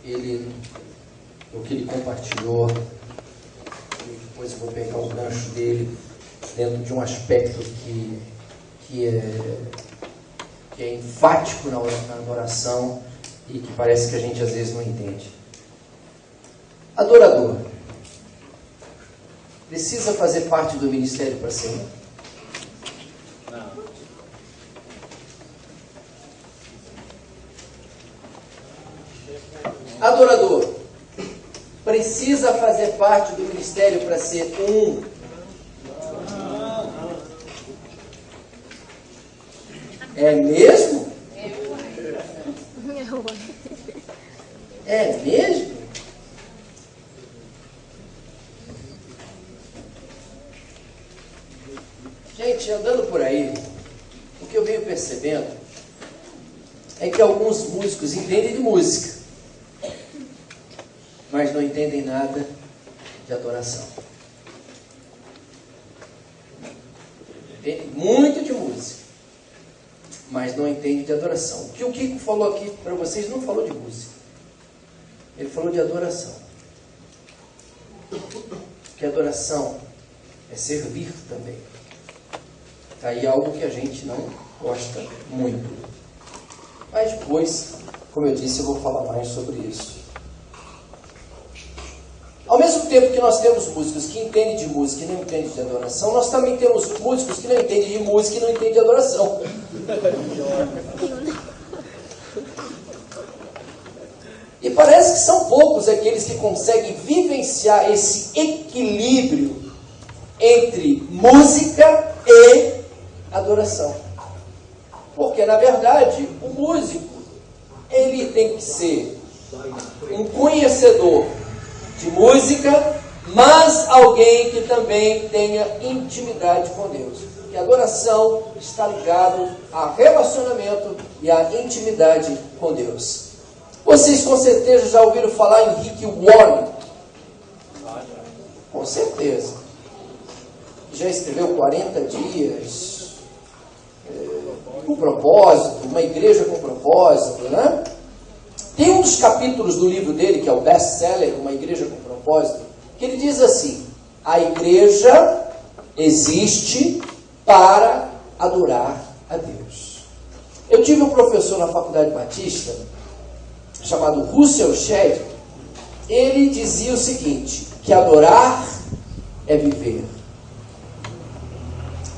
o que ele compartilhou, e depois eu vou pegar o gancho dele dentro de um aspecto que é enfático na adoração e que parece que a gente às vezes não entende. Adorador precisa fazer parte do ministério para ser um? Não. Adorador precisa fazer parte do ministério para ser um? É mesmo? É mesmo? Gente, andando por aí, o que eu venho percebendo é que alguns músicos entendem de música, mas não entendem nada de adoração. Entendem muito de música, mas não entendem de adoração. O que o Kiko falou aqui para vocês não falou de música. Ele falou de adoração. Que adoração é servir também. Está aí algo que a gente não gosta muito. Mas depois, como eu disse, eu vou falar mais sobre isso. Ao mesmo tempo que nós temos músicos que entendem de música e não entendem de adoração, nós também temos músicos que não entendem de música e não entendem de adoração. E parece que são poucos aqueles que conseguem vivenciar esse equilíbrio entre música e adoração. Porque, na verdade, o músico, ele tem que ser um conhecedor de música, mas alguém que também tenha intimidade com Deus. Porque a adoração está ligada a relacionamento e a intimidade com Deus. Vocês com certeza já ouviram falar em Rick Warren? Com certeza. Já escreveu 40 dias com propósito, uma igreja com propósito, né? Tem um dos capítulos do livro dele, que é o best-seller, Uma Igreja com Propósito, que ele diz assim: a igreja existe para adorar a Deus. Eu tive um professor na Faculdade Batista, chamado Russell Shedd. Ele dizia o seguinte, que adorar é viver.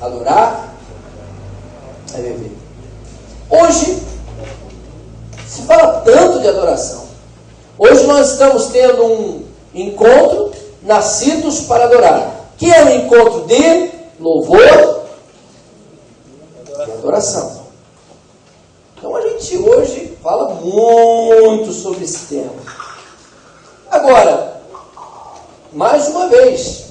Adorar é viver. Hoje, se fala tanto de adoração. Hoje nós estamos tendo um encontro, nascidos para adorar, que é um encontro de louvor e adoração. Então a gente hoje fala muito sobre esse tema. Agora, mais uma vez,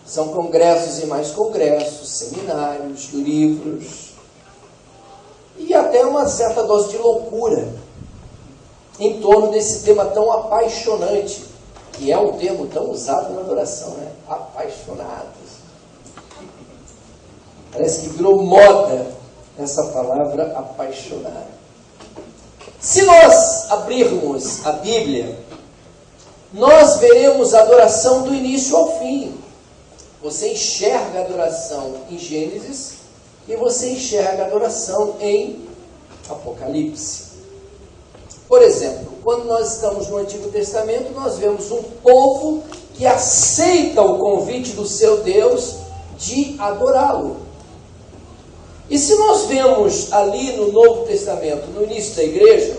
são congressos e mais congressos, seminários, livros, e até uma certa dose de loucura em torno desse tema tão apaixonante, que é um termo tão usado na adoração, né? Apaixonados. Parece que virou moda essa palavra apaixonado. Se nós abrirmos a Bíblia, nós veremos a adoração do início ao fim. Você enxerga a adoração em Gênesis e você enxerga a adoração em Apocalipse. Por exemplo, quando nós estamos no Antigo Testamento, nós vemos um povo que aceita o convite do seu Deus de adorá-lo. E se nós vemos ali no Novo Testamento, no início da igreja,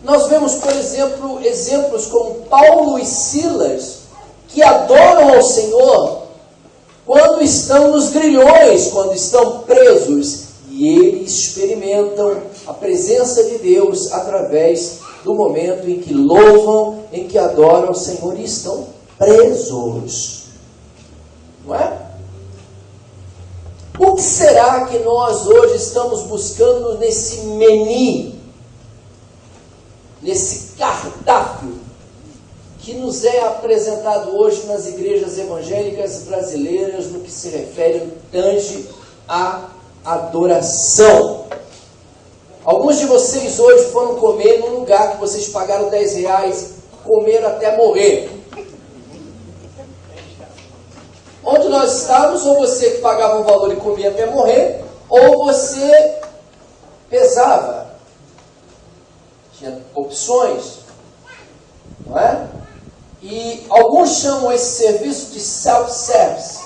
nós vemos, por exemplo, exemplos como Paulo e Silas, que adoram ao Senhor quando estão nos grilhões, quando estão presos, e eles experimentam a presença de Deus através do momento em que louvam, em que adoram o Senhor e estão presos. Não é? O que será que nós hoje estamos buscando nesse menu, nesse cardápio que nos é apresentado hoje nas igrejas evangélicas brasileiras no que se refere, tange à adoração? Alguns de vocês hoje foram comer num lugar que vocês pagaram R$10 comer até morrer. Onde nós estávamos, ou você que pagava um valor e comia até morrer, ou você pesava. Tinha opções, não é? E alguns chamam esse serviço de self-service,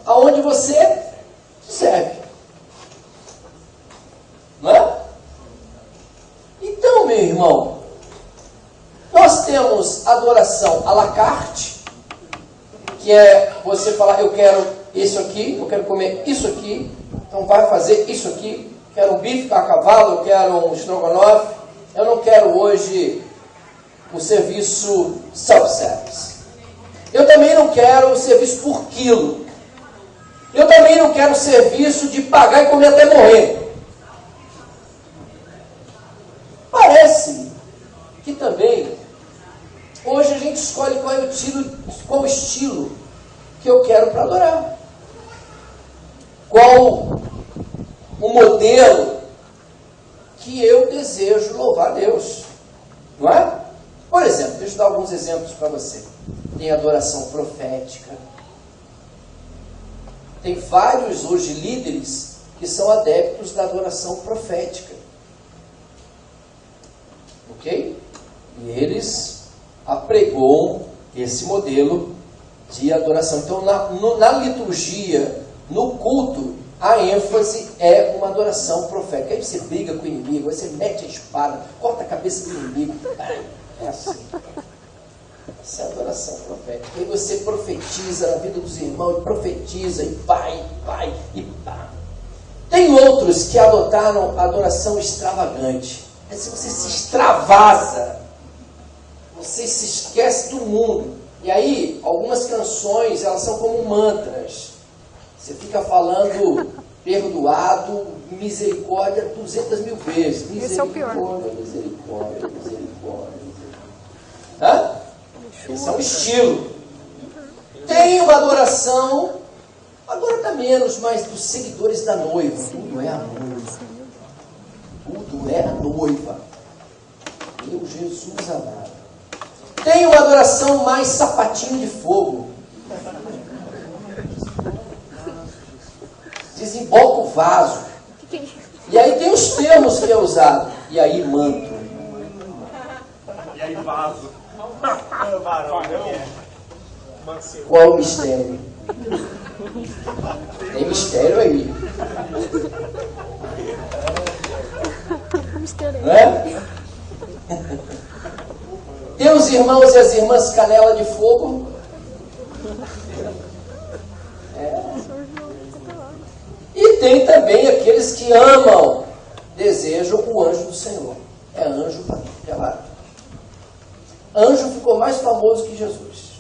aonde você serve. Não é? Então, meu irmão, nós temos adoração à la carte, que é você falar, eu quero isso aqui, eu quero comer isso aqui, então vai fazer isso aqui, quero um bife a cavalo, eu quero um estrogonofe, eu não quero hoje o serviço self-service. Eu também não quero o serviço por quilo. Eu também não quero o serviço de pagar e comer até morrer. Parece que também hoje a gente escolhe qual o estilo que eu quero para adorar. Qual o modelo que eu desejo louvar a Deus. Não é? Por exemplo, deixa eu dar alguns exemplos para você. Tem adoração profética. Tem vários hoje líderes que são adeptos da adoração profética. Ok? E eles apregoam esse modelo de adoração. Então, na liturgia, no culto, a ênfase é uma adoração profética. Aí você briga com o inimigo, aí você mete a espada, corta a cabeça do inimigo. É assim. Essa é a adoração profética. Aí você profetiza na vida dos irmãos, e profetiza, e vai, e pá. Tem outros que adotaram a adoração extravagante. É se você se extravasa, você se esquece do mundo. E aí, algumas canções, elas são como mantras. Você fica falando perdoado, misericórdia 200.000 vezes. Misericórdia, esse é o pior. Misericórdia. Hã? Esse é um estilo. Tem uma adoração, agora está menos, mas dos seguidores da noiva. Tudo é a noiva. Tudo é a noiva. Meu Jesus amado. Tem uma adoração mais sapatinho de fogo. Desemboca o vaso. E aí tem os termos que é usado. E aí manto. E aí vaso. Qual o mistério? Tem mistério aí. Não é? Tem os irmãos e as irmãs canela de fogo. E tem também aqueles que amam, desejam o anjo do Senhor. É anjo para tudo que é lado. Anjo ficou mais famoso que Jesus.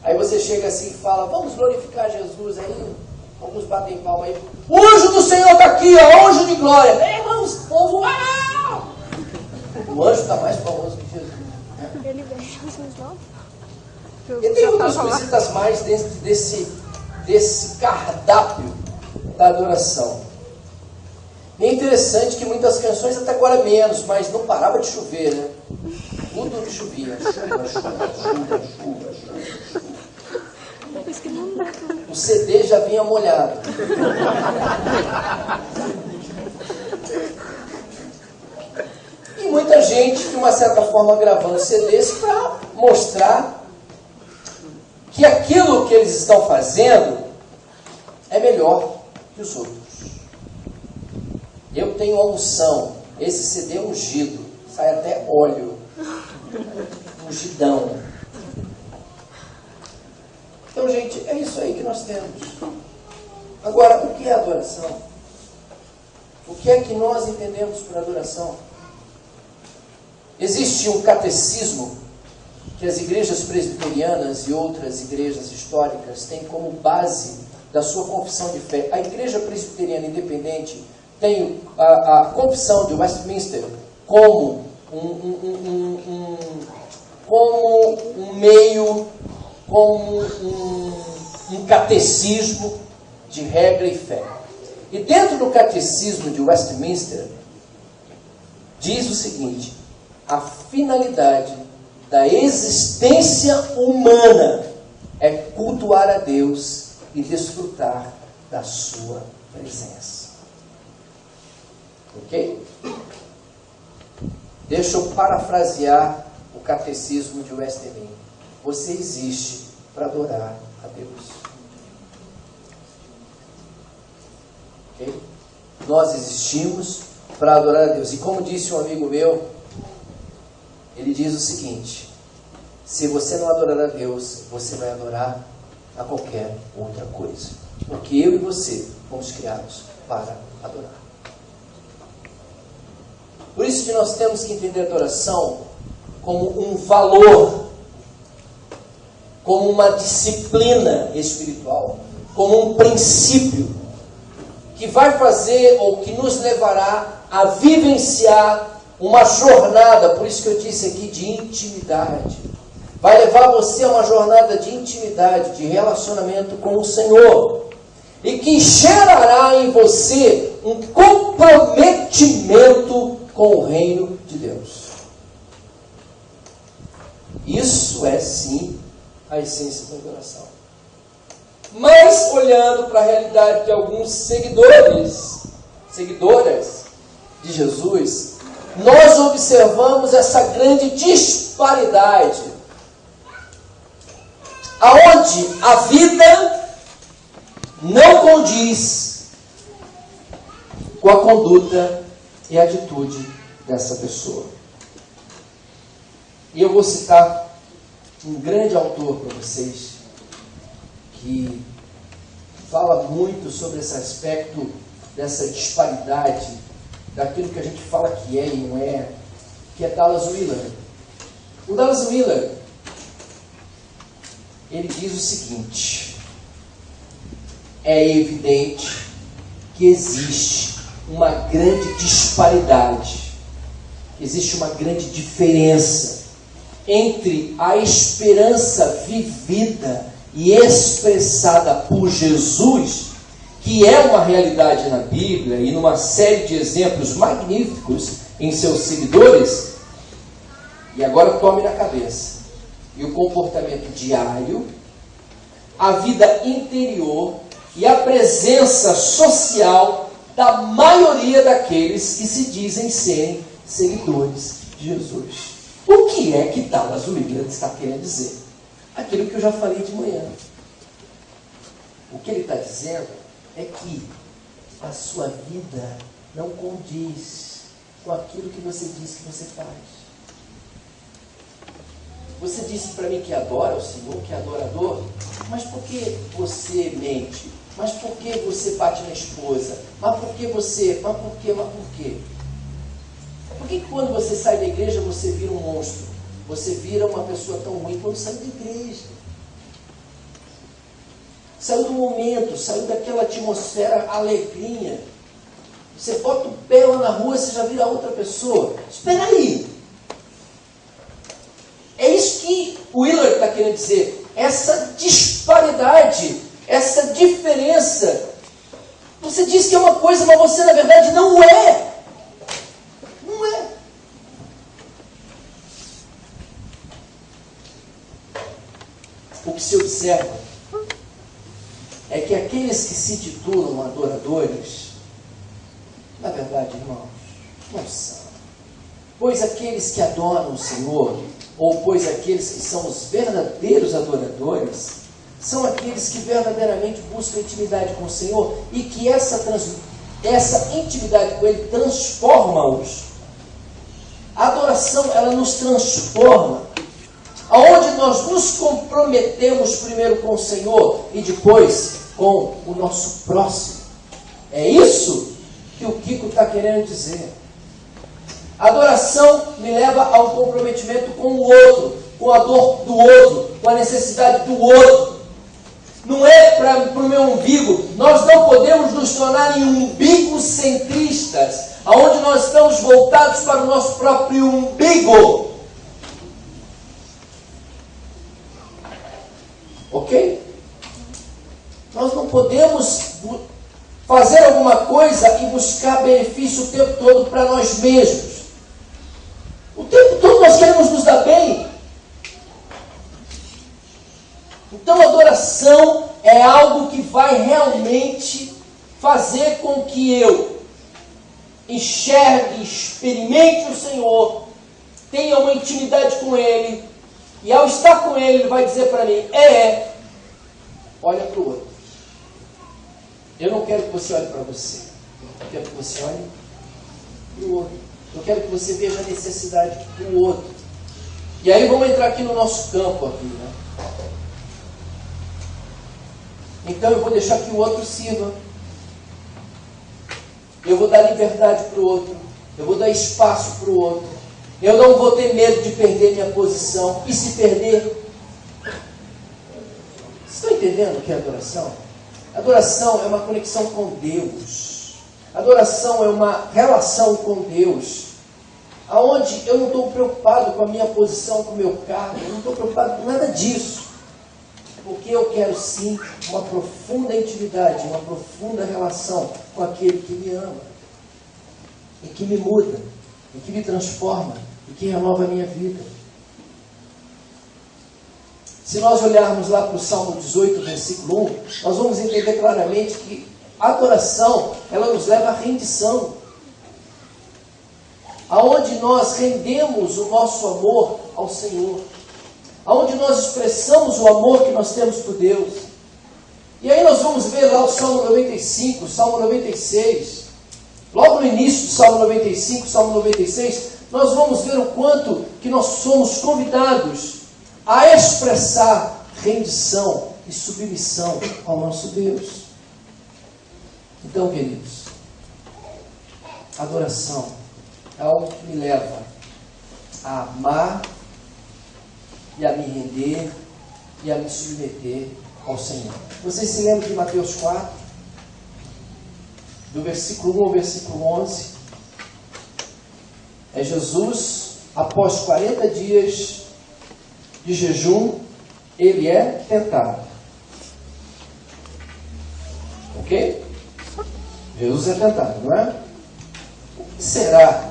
Aí você chega assim e fala, vamos glorificar Jesus aí. Alguns batem palma aí. O anjo do Senhor está aqui, ó, anjo de glória. Vamos, povo, uau! O anjo está mais famoso que Jesus. Ele vem Jesus não. E tem outras coisitas mais dentro desse cardápio da adoração. E é interessante que muitas canções, até agora menos, mas não parava de chover, né? Tudo que chovia. Chuva. O CD já vinha molhado. E muita gente, de uma certa forma, gravando CDs para mostrar que aquilo que eles estão fazendo é melhor que os outros. Eu tenho a unção. Esse CD é ungido. Sai até óleo. Ungidão. Então, gente, é isso aí que nós temos. Agora, o que é adoração? O que é que nós entendemos por adoração? Existe um catecismo que as igrejas presbiterianas e outras igrejas históricas têm como base da sua confissão de fé. A igreja presbiteriana independente tem a confissão de Westminster como um meio, como um catecismo de regra e fé. E dentro do catecismo de Westminster, diz o seguinte: a finalidade da existência humana é cultuar a Deus e desfrutar da sua presença. Ok? Deixa eu parafrasear o catecismo de Westminster. Você existe para adorar a Deus. Ok? Nós existimos para adorar a Deus. E como disse um amigo meu, ele diz o seguinte: se você não adorar a Deus, você vai adorar a qualquer outra coisa. Porque eu e você fomos criados para adorar. Por isso que nós temos que entender a adoração como um valor, como uma disciplina espiritual, como um princípio que vai fazer ou que nos levará a vivenciar uma jornada, por isso que eu disse aqui, de intimidade. Vai levar você a uma jornada de intimidade, de relacionamento com o Senhor. E que gerará em você um comprometimento com o reino de Deus. Isso é sim a essência da adoração. Mas olhando para a realidade de alguns seguidoras de Jesus, nós observamos essa grande disparidade, aonde a vida não condiz com a conduta e a atitude dessa pessoa. E eu vou citar um grande autor para vocês, que fala muito sobre esse aspecto dessa disparidade, daquilo que a gente fala que é e não é, que é Dallas Willard. O Dallas Willard, ele diz o seguinte: é evidente que existe uma grande disparidade, existe uma grande diferença entre a esperança vivida e expressada por Jesus, que é uma realidade na Bíblia e numa série de exemplos magníficos em seus seguidores, e agora tome na cabeça, e o comportamento diário, a vida interior e a presença social da maioria daqueles que se dizem serem seguidores de Jesus. O que é que Dallas Willard está querendo dizer? Aquilo que eu já falei de manhã. O que ele está dizendo é que a sua vida não condiz com aquilo que você diz que você faz. Você disse para mim que adora o Senhor, que é adorador, mas por que você mente? Mas por que você bate na esposa? Mas por que você? Mas por quê? Mas por quê? Por que quando você sai da igreja você vira um monstro? Você vira uma pessoa tão ruim quando sai da igreja. Saiu do momento, saiu daquela atmosfera alegrinha. Você bota o pé lá na rua, você já vira outra pessoa. Espera aí. É isso que o Willard está querendo dizer. Essa disparidade, essa diferença. Você diz que é uma coisa, mas você na verdade não é. Não é. O que se observa é que aqueles que se titulam adoradores, na verdade, irmãos, não são. Pois aqueles que adoram o Senhor, ou pois aqueles que são os verdadeiros adoradores, são aqueles que verdadeiramente buscam intimidade com o Senhor e que essa intimidade com Ele transforma-os. A adoração, ela nos transforma. Aonde nós nos comprometemos primeiro com o Senhor e depois com o nosso próximo. É isso que o Kiko está querendo dizer. A adoração me leva ao comprometimento com o outro, com a dor do outro, com a necessidade do outro. Não é para o meu umbigo. Nós não podemos nos tornar em umbigocentristas, aonde nós estamos voltados para o nosso próprio umbigo. Ok? Nós não podemos fazer alguma coisa e buscar benefício o tempo todo para nós mesmos. O tempo todo nós queremos nos dar bem. adoração é algo que vai realmente fazer com que eu enxergue, experimente o Senhor, tenha uma intimidade com Ele, e ao estar com Ele, Ele vai dizer para mim, olha para o outro. Eu não quero que você olhe para você, eu quero que você olhe para o outro. Eu quero que você veja a necessidade do outro. E aí vamos entrar aqui no nosso campo aqui, né? Então eu vou deixar que o outro sirva. Eu vou dar liberdade para o outro. Eu vou dar espaço para o outro. Eu não vou ter medo de perder minha posição. E se perder? Vocês estão entendendo o que é adoração? Adoração é uma conexão com Deus. Adoração é uma relação com Deus. Aonde eu não estou preocupado com a minha posição, com o meu cargo. Eu não estou preocupado com nada disso. Porque eu quero sim uma profunda intimidade, uma profunda relação com aquele que me ama, e que me muda, e que me transforma, e que renova a minha vida. Se nós olharmos lá para o Salmo 18, versículo 1, nós vamos entender claramente que a adoração, ela nos leva à rendição. Aonde nós rendemos o nosso amor ao Senhor. Aonde nós expressamos o amor que nós temos por Deus. E aí nós vamos ver lá o Salmo 95, o Salmo 96. Logo no início do Salmo 95, Salmo 96, nós vamos ver o quanto que nós somos convidados a expressar rendição e submissão ao nosso Deus. Então, queridos, adoração é algo que me leva a amar e a me render e a me submeter ao Senhor. Vocês se lembram de Mateus 4? Do versículo 1 ao versículo 11. É Jesus, após 40 dias de jejum, ele é tentado. Ok? Jesus é tentado, não é? O que será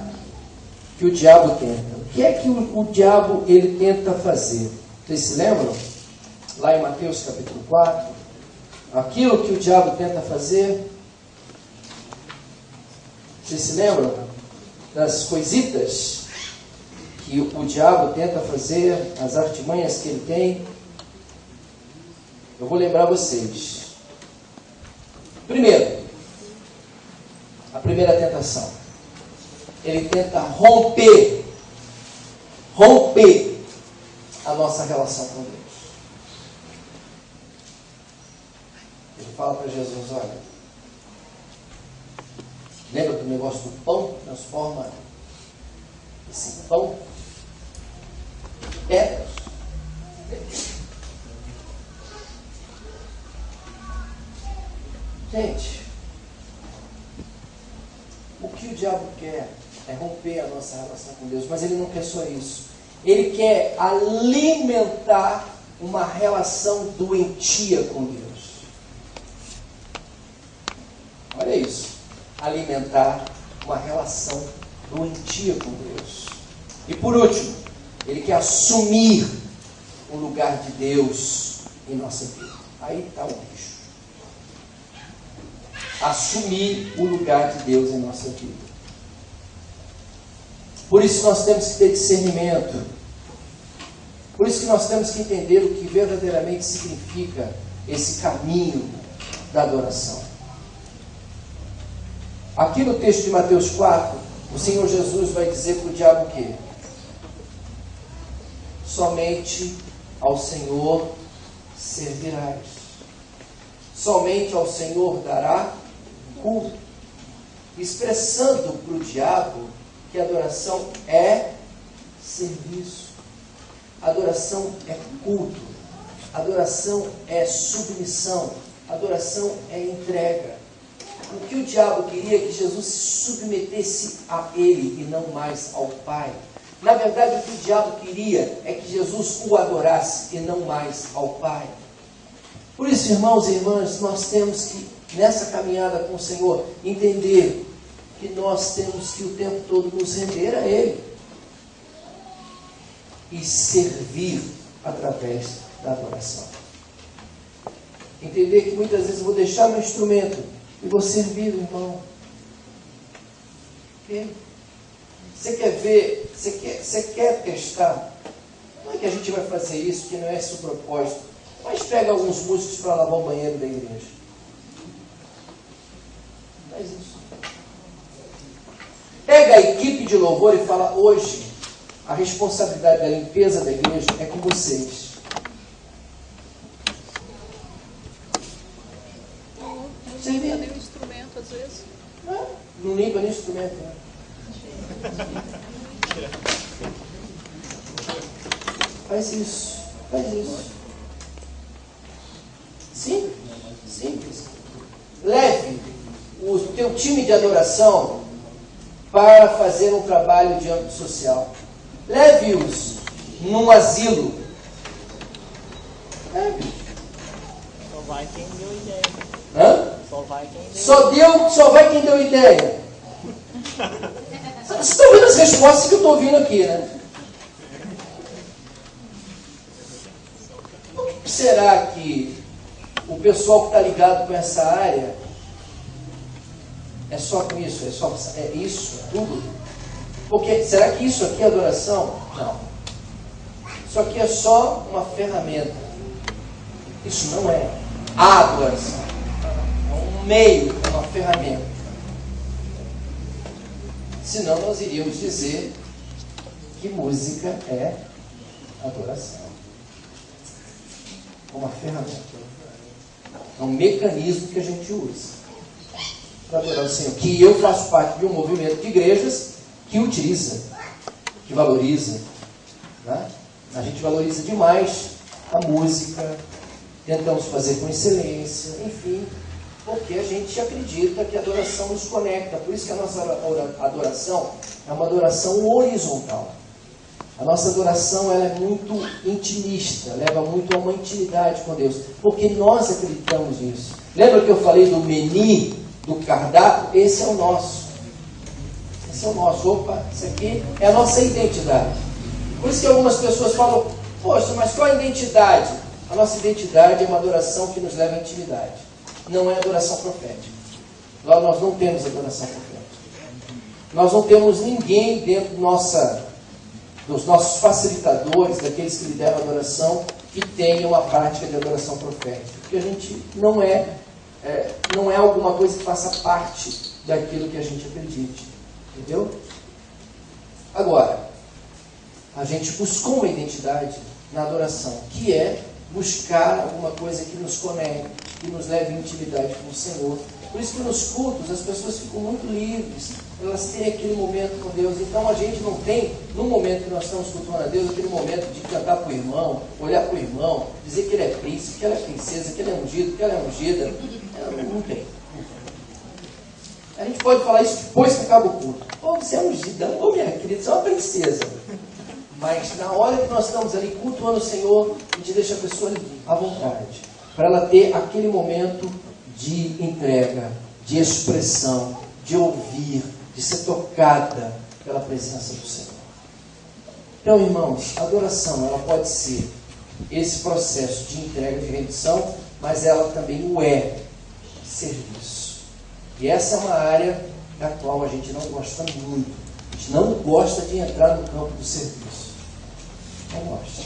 que o diabo tenta? O que é que o diabo ele tenta fazer? Vocês se lembram? Lá em Mateus capítulo 4, aquilo que o diabo tenta fazer. Vocês se lembram das coisitas que o diabo tenta fazer, as artimanhas que ele tem? Eu vou lembrar vocês. Primeiro, a primeira tentação. Ele tenta romper a nossa relação com Deus. Ele fala para Jesus, olha, lembra do negócio do pão? Transforma esse pão em pedras. Gente, o que o diabo quer é romper a nossa relação com Deus, mas ele não quer só isso. Ele quer alimentar uma relação doentia com Deus. Olha isso. Alimentar uma relação doentia com Deus. E por último, ele quer assumir o lugar de Deus em nossa vida. Aí está o bicho. Assumir o lugar de Deus em nossa vida. Por isso nós temos que ter discernimento. Por isso que nós temos que entender o que verdadeiramente significa esse caminho da adoração. Aqui no texto de Mateus 4, o Senhor Jesus vai dizer para o diabo o quê? Somente ao Senhor servirás. Somente ao Senhor dará culto. Expressando para o diabo que adoração é serviço. Adoração é culto. Adoração é submissão. Adoração é entrega. O que o diabo queria é que Jesus se submetesse a ele e não mais ao Pai. Na verdade, o que o diabo queria é que Jesus o adorasse e não mais ao Pai. Por isso, irmãos e irmãs, nós temos que, nessa caminhada com o Senhor, entender que nós temos que o tempo todo nos render a Ele e servir através da adoração. Entender que muitas vezes eu vou deixar meu instrumento e vou servir o irmão. Ok? Você quer ver, você quer testar? Não é que a gente vai fazer isso, que não é esse o propósito. Mas pega alguns músicos para lavar o banheiro da igreja. Faz isso. Pega a equipe de louvor e fala, hoje, a responsabilidade da limpeza da igreja é com vocês. Não limpa nem o instrumento, às vezes. Não limpa nem o instrumento, né? Faz isso. Faz isso. Simples. Simples. Leve o teu time de adoração para fazer um trabalho de âmbito social. Leve-os num asilo. Leve. Só vai quem deu ideia. Hã? Só vai quem deu Só vai quem deu ideia. Vocês estão vendo as respostas que eu estou ouvindo aqui, né? Por que será que o pessoal que está ligado com essa área é só com isso? É isso? É tudo? Porque será que isso aqui é adoração? Não. Isso aqui é só uma ferramenta. Isso não é a adoração. É um meio, é uma ferramenta. Senão nós iríamos dizer que música é adoração. É uma ferramenta. É um mecanismo que a gente usa para adorar o Senhor. Que eu faço parte de um movimento de igrejas que utiliza, que valoriza. Né? A gente valoriza demais a música, tentamos fazer com excelência, enfim, porque a gente acredita que a adoração nos conecta. Por isso que a nossa adoração é uma adoração horizontal. A nossa adoração ela é muito intimista, leva muito a uma intimidade com Deus, porque nós acreditamos nisso. Lembra que eu falei do menu, do cardápio? Esse é o nosso. Esse é o nosso. Opa, isso aqui é a nossa identidade. Por isso que algumas pessoas falam, poxa, mas qual a identidade? A nossa identidade é uma adoração que nos leva à intimidade. Não é adoração profética. Lá nós não temos adoração profética. Nós não temos ninguém dentro dos nossos facilitadores, daqueles que lideram a adoração, que tenha uma prática de adoração profética. Porque a gente não é alguma coisa que faça parte daquilo que a gente acredite. Entendeu? Agora, a gente buscou uma identidade na adoração, que é buscar alguma coisa que nos conecte, que nos leve em intimidade com o Senhor. Por isso que nos cultos as pessoas ficam muito livres, elas têm aquele momento com Deus. Então a gente não tem, no momento que nós estamos cultuando a Deus, aquele momento de cantar para o irmão, olhar para o irmão, dizer que ele é príncipe, que ela é princesa, que ele é ungido, que ela é ungida. Não tem. A gente pode falar isso depois que acaba o culto. Ô, você é ungida, ô minha querida, você é uma princesa. Mas na hora que nós estamos ali cultuando o Senhor, a gente deixa a pessoa ali à vontade, para ela ter aquele momento de entrega, de expressão, de ouvir, de ser tocada pela presença do Senhor. Então, irmãos, a adoração, ela pode ser esse processo de entrega, de rendição, mas ela também o é de serviço. E essa é uma área da qual a gente não gosta muito. A gente não gosta de entrar no campo do serviço. Não gosta.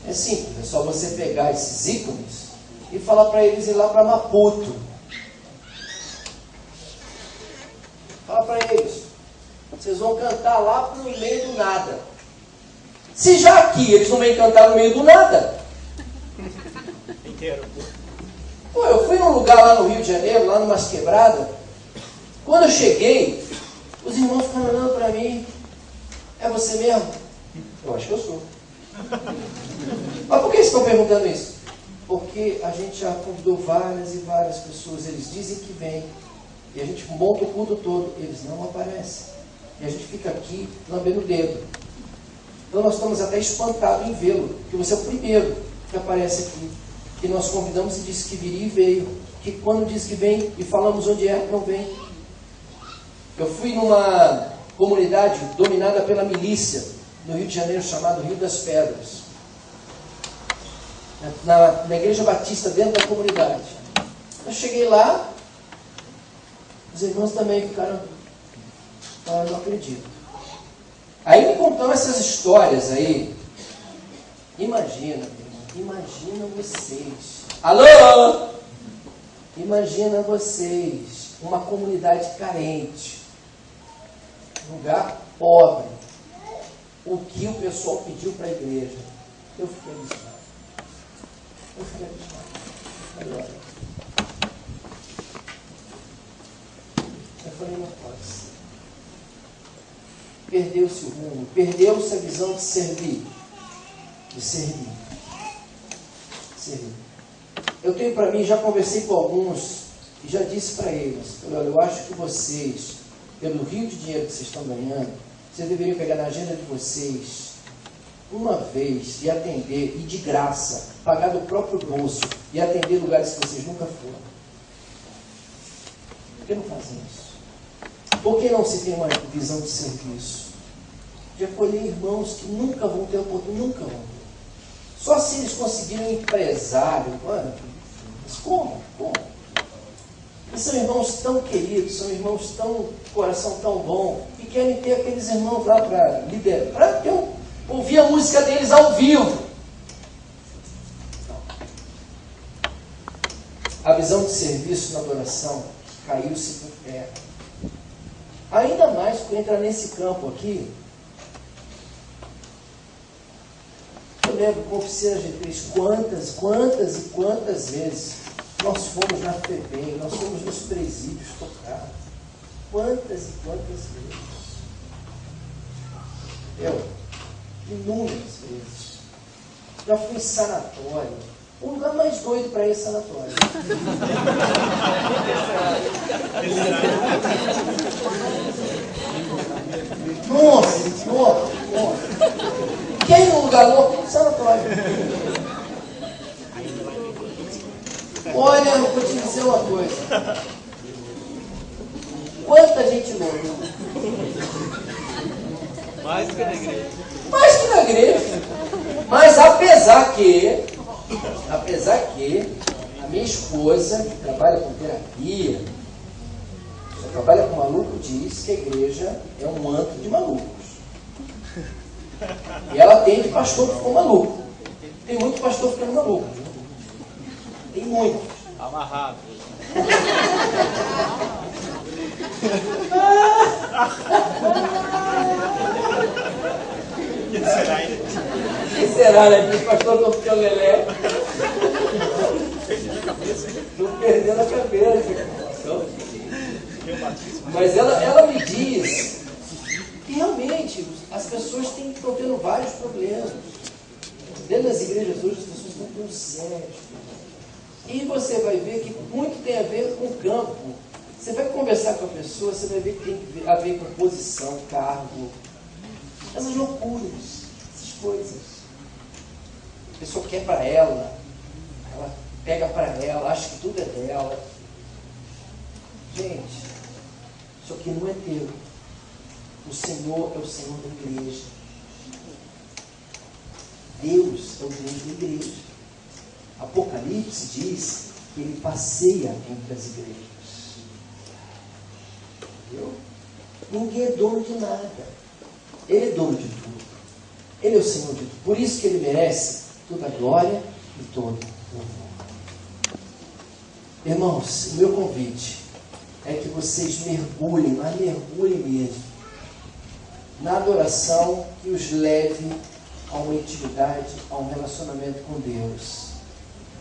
É simples, é só você pegar esses ícones e falar para eles ir lá para Maputo. Fala para eles, vocês vão cantar lá no meio do nada. Se já aqui eles não vêm cantar no meio do nada. inteiro. Pô, eu fui num lugar lá no Rio de Janeiro, lá numas quebradas. Quando eu cheguei, os irmãos ficaram olhando para mim. É você mesmo? Eu acho que eu sou. Mas por que vocês estão perguntando isso? Porque a gente já convidou várias e várias pessoas. Eles dizem que vêm. E a gente monta o culto todo. Eles não aparecem. E a gente fica aqui lambendo o dedo. Então nós estamos até espantados em vê-lo. Porque você é o primeiro que aparece aqui. Que nós convidamos e disse que viria e veio. Que quando diz que vem e falamos onde é, não vem. Eu fui numa comunidade dominada pela milícia no Rio de Janeiro, chamado Rio das Pedras. na Igreja Batista, dentro da comunidade. Eu cheguei lá, os irmãos também ficaram, eu não acredito. Aí me contam essas histórias aí. Imagina vocês. Alô? Imagina vocês, uma comunidade carente, lugar pobre, o que o pessoal pediu para a igreja. Eu fiquei abismado. Agora. Eu falei, não pode ser. Perdeu-se o rumo, perdeu-se a visão de servir. Eu tenho para mim, já conversei com alguns e já disse para eles, olha, eu acho que vocês, pelo rio de dinheiro que vocês estão ganhando, vocês deveriam pegar na agenda de vocês uma vez e atender, e de graça, pagar do próprio bolso e atender lugares que vocês nunca foram. Por que não fazem isso? Por que não se tem uma visão de serviço? De acolher irmãos que nunca vão ter oportunidade, nunca vão ter. Só se eles conseguirem um empresário, mano, mas como? E são irmãos tão queridos, são irmãos tão, coração tão bom, que querem ter aqueles irmãos lá para liderar, para ouvir a música deles ao vivo. A visão de serviço na adoração caiu-se por terra. Ainda mais por entrar nesse campo aqui. Eu lembro com Oficina G3 quantas vezes nós fomos na FEBEM, nós fomos nos presídios tocar. Quantas vezes. Inúmeras vezes. Já fui em sanatório. O lugar mais doido para ir é sanatório. Nossa. Quem no lugar louco? Sanatório. Olha, eu vou te dizer uma coisa. Quanta gente louca. Mais que na igreja. Mas apesar que a minha esposa, que trabalha com terapia, só trabalha com maluco, diz que a igreja é um antro de malucos. E ela atende pastor que ficou maluco. Tem muito pastor ficando maluco. Tem muito. Amarrado. Que será, né? Que o pastor não ficou lelé. Estou perdendo a cabeça. Mas ela me diz que realmente as pessoas estão tendo vários problemas. Dentro das igrejas hoje as pessoas estão tendo sérios. E você vai ver que muito tem a ver com o campo. Você vai conversar com a pessoa, você vai ver que tem a ver com posição, cargo. Essas loucuras, essas coisas. A pessoa quer para ela pega para ela, acha que tudo é dela. Gente, isso aqui não é teu. O Senhor é o Senhor da igreja. Deus é o Deus da igreja. Apocalipse diz que ele passeia entre as igrejas. Entendeu? Ninguém é dono de nada. Ele é dono de tudo. Ele é o Senhor de tudo. Por isso que ele merece toda a glória e todo o louvor. Irmãos, o meu convite é que vocês mergulhem, mas mergulhem mesmo, na adoração que os leve a uma intimidade, a um relacionamento com Deus.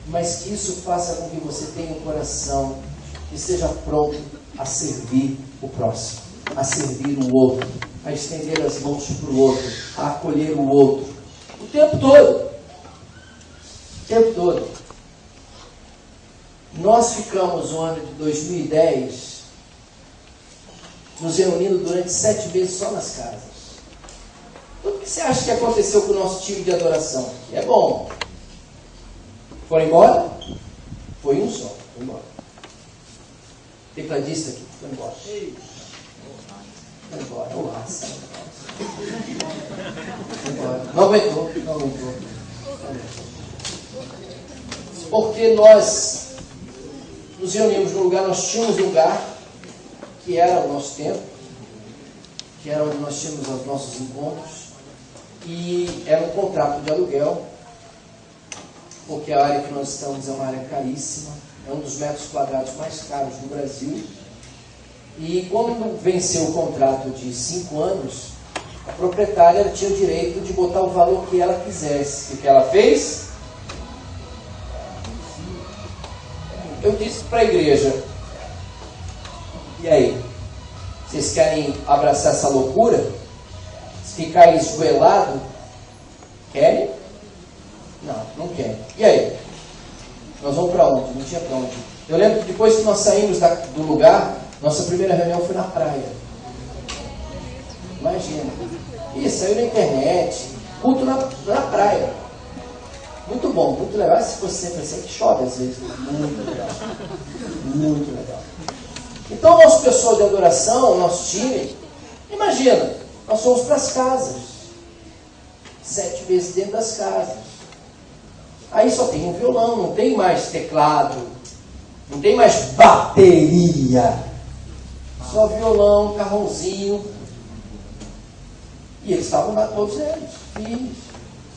Mas que isso faça com que você tenha um coração que esteja pronto a servir o próximo, a servir o outro, a estender as mãos para o outro, a acolher o outro. O tempo todo. O tempo todo. Nós ficamos no ano de 2010 nos reunindo durante 7 meses só nas casas. Então, o que você acha que aconteceu com o nosso time de adoração? É bom. Foram embora? Foi um só. Foi embora. Tecladista aqui. Foi embora. Foi embora. Nossa. Foi embora. Não aguentou. porque nós nos reunimos num lugar, nós tínhamos um lugar que era o nosso templo, que era onde nós tínhamos os nossos encontros, e era um contrato de aluguel, porque a área que nós estamos é uma área caríssima, é um dos metros quadrados mais caros do Brasil, e quando venceu o contrato de 5 anos, a proprietária tinha o direito de botar o valor que ela quisesse. O que ela fez? Eu disse para a igreja, e aí? Vocês querem abraçar essa loucura? Ficar esgoelado? Querem? Não, não querem. E aí? Nós vamos para onde? Não tinha para onde. Eu lembro que depois que nós saímos do lugar, nossa primeira reunião foi na praia. Imagina. E saiu na internet, culto na praia. Muito bom, muito legal. Se fosse sempre assim, que chove às vezes. Muito legal. Muito legal. Então, o nosso pessoal de adoração, o nosso time, imagina, nós fomos para as casas. 7 vezes dentro das casas. Aí só tem um violão, não tem mais teclado, não tem mais bateria. Só violão, carrãozinho. E eles estavam lá, todos eles, filhos.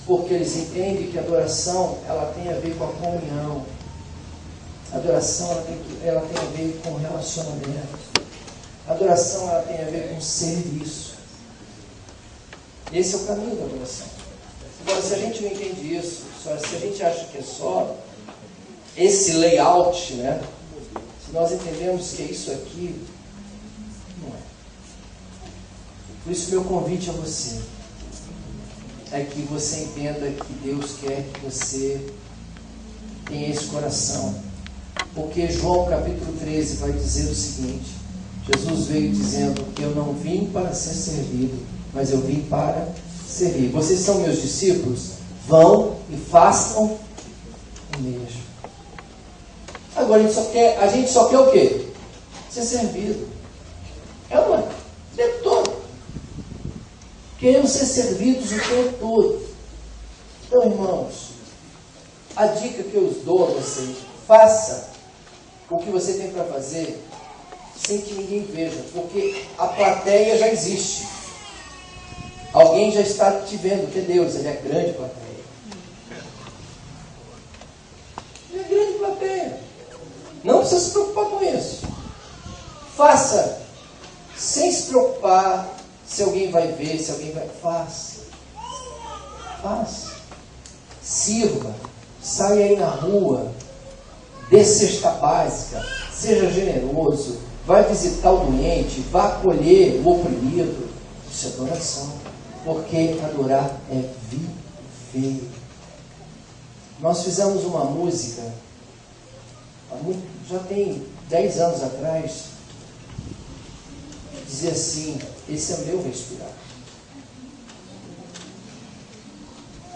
Porque eles entendem que a adoração, ela tem a ver com a comunhão. A adoração, ela tem a ver com relacionamento. A adoração, ela tem a ver com serviço. Esse é o caminho da adoração. Agora, se a gente não entende isso, se a gente acha que é só esse layout, né? Se nós entendemos que é isso aqui, não é. Por isso, meu convite a você é que você entenda que Deus quer que você tenha esse coração. Porque João capítulo 13 vai dizer o seguinte: Jesus veio dizendo que eu não vim para ser servido, mas eu vim para servir. Vocês são meus discípulos? Vão e façam o mesmo. Agora a gente só quer o quê? Ser servido. É uma, o tempo todo. Queremos ser servidos o tempo todo. Então, irmãos, a dica que eu dou a vocês: faça o que você tem para fazer sem que ninguém veja, porque a plateia já existe. Alguém já está te vendo, que Deus, ele é grande plateia. Ele é grande plateia. Não precisa se preocupar com isso. Faça sem se preocupar se alguém vai ver, se alguém vai... Faça. Faça. Sirva. Saia aí na rua. Dê cesta básica. Seja generoso. Vai visitar o doente. Vá acolher o oprimido. Isso é adoração. Porque adorar é viver. Nós fizemos uma música, já tem 10 anos atrás, que dizia assim: esse é meu respirar.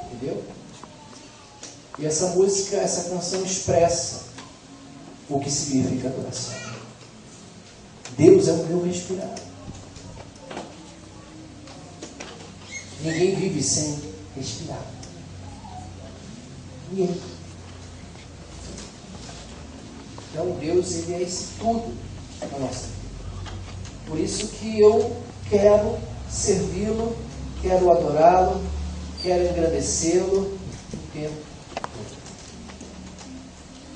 Entendeu? E essa música, essa canção expressa o que significa adoração. Deus é o meu respirar. Ninguém vive sem respirar. Ninguém. Então Deus, ele é esse tudo na nossa vida. Por isso que eu quero servi-lo, quero adorá-lo, quero engrandecê-lo o tempo todo.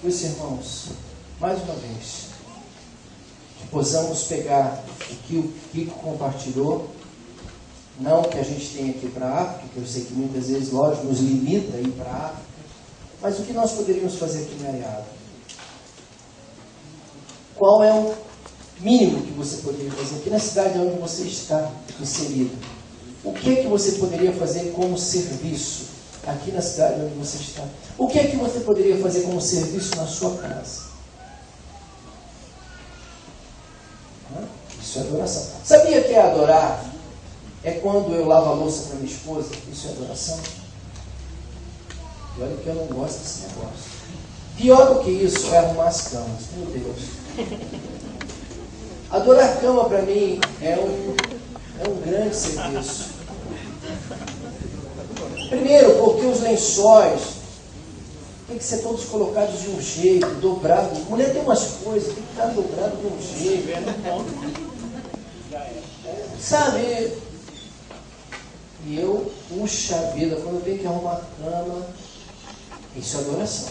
Por isso, irmãos, mais uma vez, que possamos pegar o que o Kiko compartilhou. Não que a gente tenha que ir para a África, que eu sei que muitas vezes, lógico, nos limita a ir para a África, mas o que nós poderíamos fazer aqui em Areado? Qual é o mínimo que você poderia fazer aqui na cidade onde você está inserido? O que é que você poderia fazer como serviço aqui na cidade onde você está? O que é que você poderia fazer como serviço na sua casa? Isso é adoração. Sabia que é adorar? É quando eu lavo a louça para minha esposa. Isso é adoração. E olha que eu não gosto desse negócio. Pior do que isso é arrumar as camas. Meu Deus. Adorar a cama para mim é um grande serviço. Primeiro, porque os lençóis tem que ser todos colocados de um jeito, dobrado. Mulher tem umas coisas, tem que estar dobrado de um jeito. Sabe? E eu, puxa vida, quando eu tenho que arrumar a cama, isso é adoração.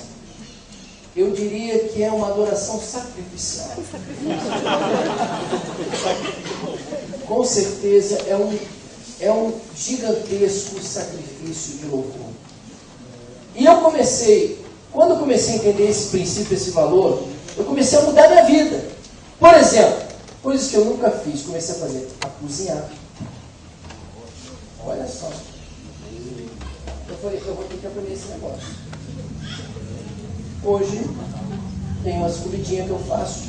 Eu diria que é uma adoração sacrificial. Com certeza é um gigantesco sacrifício de louvor. E quando eu comecei a entender esse princípio, esse valor, eu comecei a mudar minha vida. Por exemplo, coisas que eu nunca fiz, comecei a fazer, a cozinhar. Olha só. Eu falei, eu vou ter que aprender esse negócio. Hoje, tem umas comidinhas que eu faço.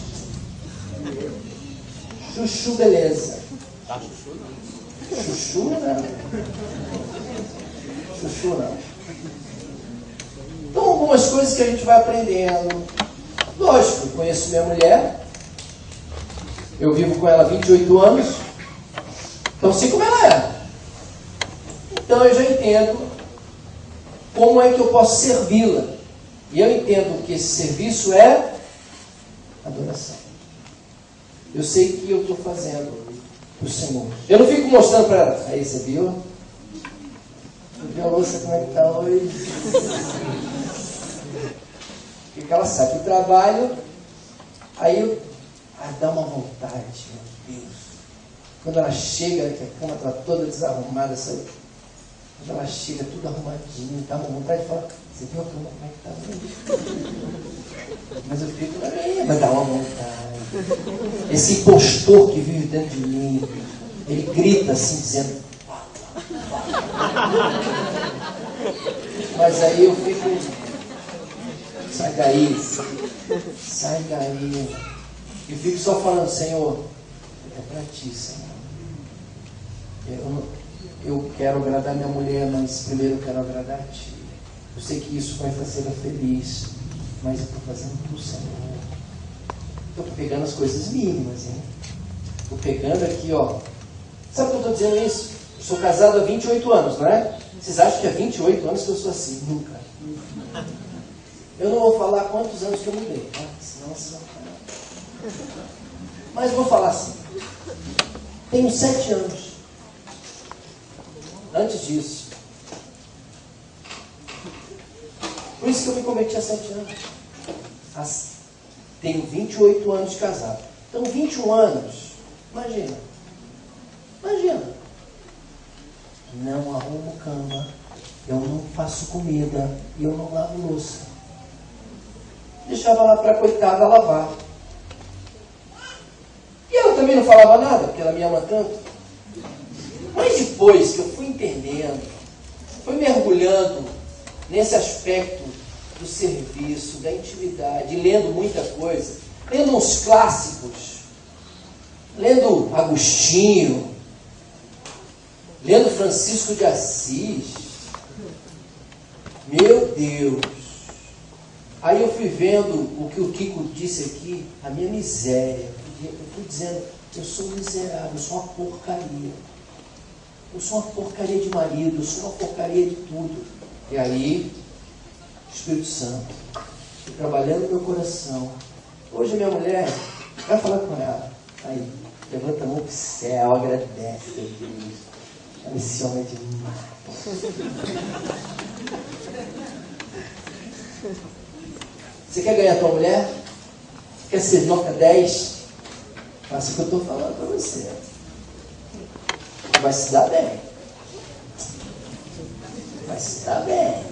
Chuchu, beleza. Tá chuchu não? Chuchu não. Chuchu não. Então, algumas coisas que a gente vai aprendendo. Lógico, eu conheço minha mulher. Eu vivo com ela há 28 anos. Então, sei como ela é. Então, eu já entendo como é que eu posso servi-la. E eu entendo que esse serviço é adoração. Eu sei que eu estou fazendo para o Senhor. Eu não fico mostrando para ela. Aí, você viu? Você viu a louça como é que está hoje? Porque ela sai do trabalho, aí dá uma vontade, meu Deus. Quando ela chega, que a cama está toda desarrumada, sabe? Quando ela chega tudo arrumadinho, dá uma vontade de falar, você viu a cama como é que está? Mas eu fico, mas dá uma vontade. Esse impostor que vive dentro de mim, ele grita assim, dizendo, mas aí eu fico, sai daí. E fico só falando, Senhor, é para ti, Senhor. Eu quero agradar minha mulher, mas primeiro eu quero agradar a ti. Eu sei que isso vai fazê-la feliz, mas eu estou fazendo tudo, Senhor. Estou pegando as coisas mínimas, hein? Estou pegando aqui, ó. Sabe por que eu estou dizendo isso? Eu sou casado há 28 anos, não é? Vocês acham que há 28 anos que eu sou assim? Nunca. Eu não vou falar quantos anos que eu mudei, tá? Senão vocês vão falar. Mas vou falar assim. Tenho 7 anos. Antes disso. Por isso que eu me converti há 7 anos. Tenho 28 anos de casado. Então, 21 anos. Imagina. Não arrumo cama. Eu não faço comida. E eu não lavo louça. Deixava lá para a coitada lavar. E ela também não falava nada, porque ela me ama tanto. Mas depois que eu fui entendendo, fui mergulhando nesse aspecto do serviço, da intimidade, lendo muita coisa, lendo uns clássicos, lendo Agostinho, lendo Francisco de Assis. Meu Deus! Aí eu fui vendo o que o Kiko disse aqui, a minha miséria. Eu fui dizendo, eu sou miserável, eu sou uma porcaria. Eu sou uma porcaria de marido, eu sou uma porcaria de tudo. E aí, Espírito Santo, estou trabalhando no meu coração. Hoje a minha mulher, vai falar com ela. Aí, levanta a mão pro céu, agradece a Deus. Olha esse homem demais. Você quer ganhar tua mulher? Quer ser nota 10? Faça o que eu estou falando para você. Vai se dar bem. Vai se dar bem.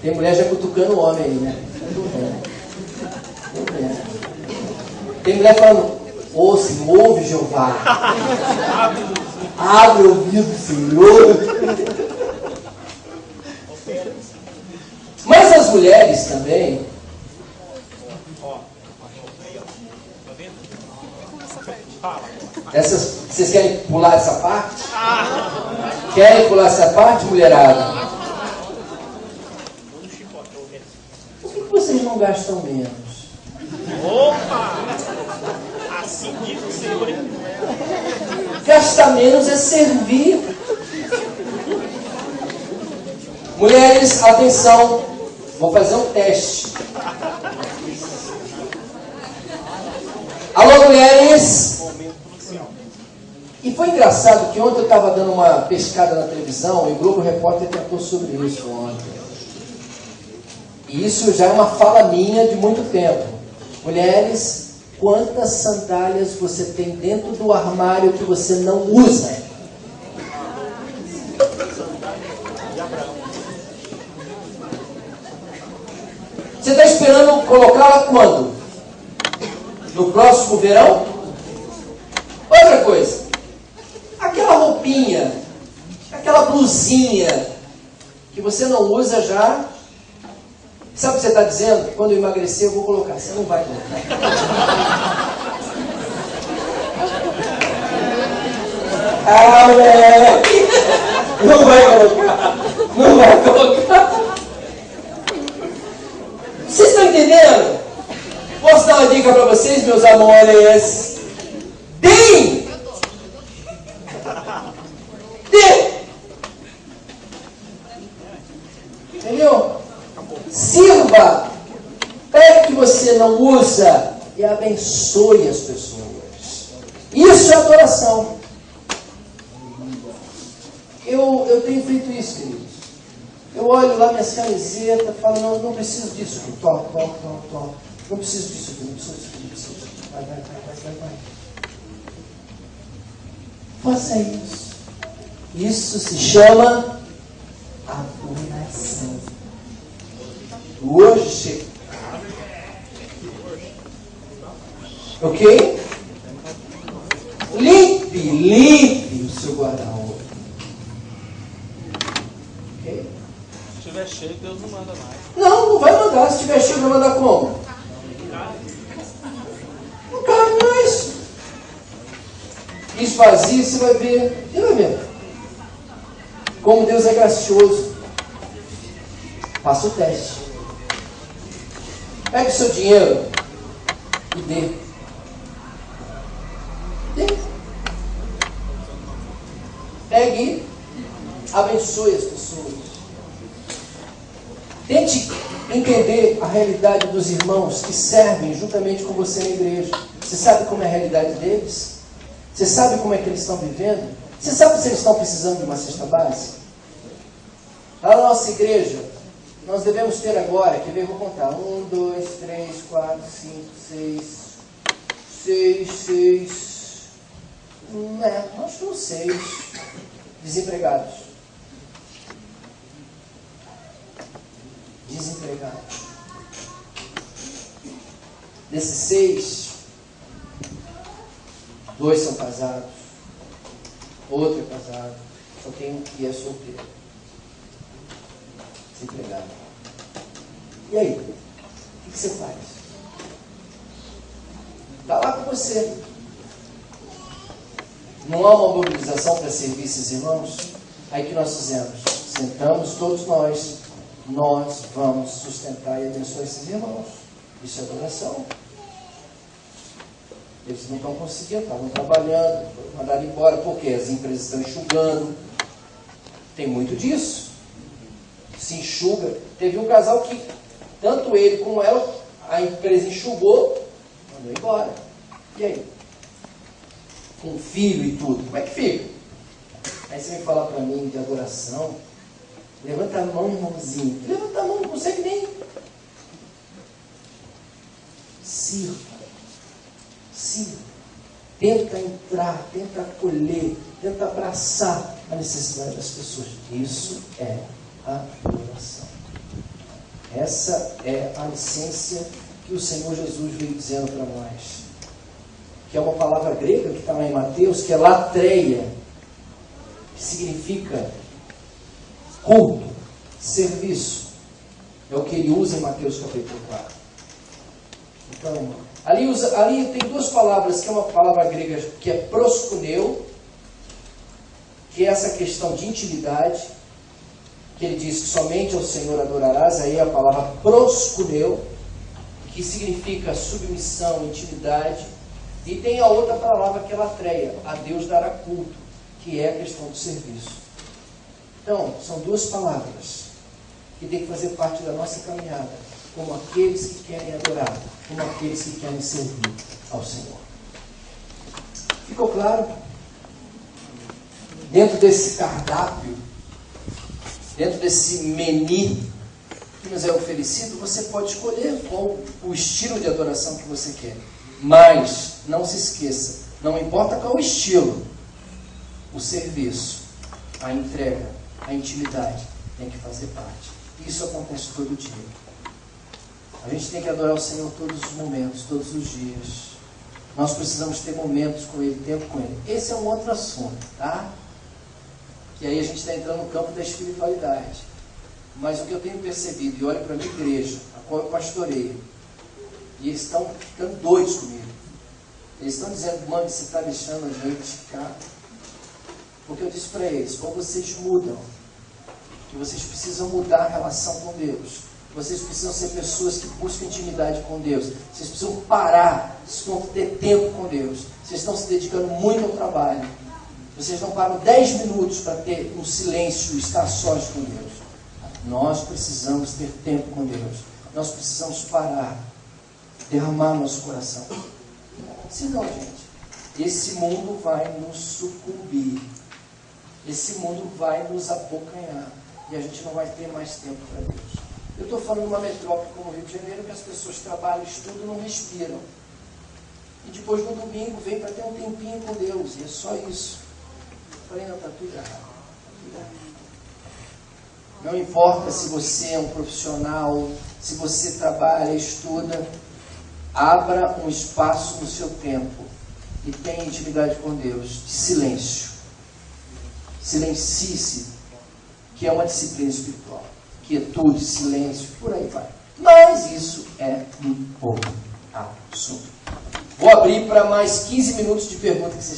Tem mulher já cutucando o homem aí, né? Tô vendo. Tem mulher falando, ouça, ouve Jeová. Abre o ouvido, Senhor. Mas as mulheres também. Vocês querem pular essa parte? Querem pular essa parte, mulherada? Por que vocês não gastam menos? Opa! Assim diz o Senhor. Gastar menos é servir. Mulheres, atenção. Vou fazer um teste. Alô, mulheres! E foi engraçado que ontem eu estava dando uma pescada na televisão e o Globo Repórter tratou sobre isso ontem. E isso já é uma fala minha de muito tempo. Mulheres, quantas sandálias você tem dentro do armário que você não usa? Você está esperando colocá-la quando? No próximo verão? Outra coisa. Aquela roupinha, aquela blusinha que você não usa já, sabe o que você está dizendo? Quando eu emagrecer eu vou colocar. Você não vai colocar. Ah, moleque! Não vai colocar. Não vai colocar. Vocês estão entendendo? Posso dar uma dica para vocês, meus amores? Deem! Entendeu? Sirva. Pegue o que você não usa e abençoe as pessoas. Isso é adoração. Eu tenho feito isso, queridos. Eu olho lá minhas camisetas e falo, não preciso disso aqui. Tó. Não preciso disso aqui, não preciso disso aqui. Vai. Faça isso. Isso se chama adoração. Hoje. Ok? Limpe o seu guarda-roupa. Ok? Se estiver cheio, Deus não manda mais. Não vai mandar. Se estiver cheio, vai mandar como? Não cabe mais. Esvazie, você vai ver. Você vai ver. Como Deus é gracioso. Faça o teste. Pegue o seu dinheiro e dê. Pegue e abençoe as pessoas. Tente entender a realidade dos irmãos que servem juntamente com você na igreja. Você sabe como é a realidade deles? Você sabe como é que eles estão vivendo? Você sabe se eles estão precisando de uma cesta básica? Lá na nossa igreja, nós devemos ter agora, quer ver? Vou contar. 1, 2, 3, 4, 5, 6. Acho que uns 6 desempregados. Desses 6, 2 são casados, outro é casado, só tem um que é solteiro. Desempregado. E aí? O que você faz? Está lá com você. Não há uma mobilização para servir esses irmãos? Aí que nós fizemos? Sentamos todos nós vamos sustentar e abençoar esses irmãos. Isso é adoração. Eles não estão conseguindo, estavam trabalhando, mandaram embora, porque as empresas estão enxugando. Tem muito disso. Se enxuga. Teve um casal que, tanto ele como ela, a empresa enxugou, mandou embora. E aí? Com filho e tudo, como é que fica? Aí você vem falar para mim de adoração. Levanta a mão, irmãozinho. Levanta a mão, não consegue nem. Sirva. Tenta entrar, tenta acolher, tenta abraçar a necessidade das pessoas. Isso é a adoração. Essa é a essência que o Senhor Jesus veio dizendo para nós. Que é uma palavra grega que está lá em Mateus, que é latreia, que significa culto, serviço. É o que ele usa em Mateus capítulo 4. Então, ali tem duas palavras, que é uma palavra grega que é proskuneu, que é essa questão de intimidade, que ele diz que somente ao Senhor adorarás. Aí é a palavra proskuneu, que significa submissão, intimidade. E tem a outra palavra que é latreia, a Deus dará culto, que é a questão do serviço. Então, são duas palavras que tem que fazer parte da nossa caminhada, como aqueles que querem adorar, como aqueles que querem servir ao Senhor. Ficou claro? Dentro desse cardápio, dentro desse menu que nos é oferecido, você pode escolher qual o estilo de adoração que você quer. Mas, não se esqueça, não importa qual o estilo, o serviço, a entrega, a intimidade tem que fazer parte. Isso acontece todo dia. A gente tem que adorar o Senhor todos os momentos, todos os dias. Nós precisamos ter momentos com Ele, tempo com Ele. Esse é um outro assunto, tá? Que aí a gente está entrando no campo da espiritualidade. Mas o que eu tenho percebido, e olho para a minha igreja, a qual eu pastoreio, e eles estão ficando doidos comigo. Eles estão dizendo, mano, você está deixando a gente ficar. Porque eu disse para eles, ou vocês mudam, que vocês precisam mudar a relação com Deus. Vocês precisam ser pessoas que buscam intimidade com Deus. Vocês precisam parar, vocês precisam ter tempo com Deus. Vocês estão se dedicando muito ao trabalho. Vocês não param 10 minutos para ter um silêncio, estar sós com Deus. Nós precisamos ter tempo com Deus. Nós precisamos parar, derramar nosso coração. Senão, gente, esse mundo vai nos sucumbir. Esse mundo vai nos abocanhar. E a gente não vai ter mais tempo para Deus. Eu estou falando de uma metrópole como o Rio de Janeiro, que as pessoas trabalham, estudam, não respiram. E depois no domingo vem para ter um tempinho com Deus. E é só isso. Eu falei, não, está tudo errado. Tá tudo errado. Não importa se você é um profissional, se você trabalha, estuda, abra um espaço no seu tempo e tenha intimidade com Deus, de silêncio. Silencie-se, que é uma disciplina espiritual. Quietude, silêncio, por aí vai. Mas isso é um outro assunto. Vou abrir para mais 15 minutos de pergunta que vocês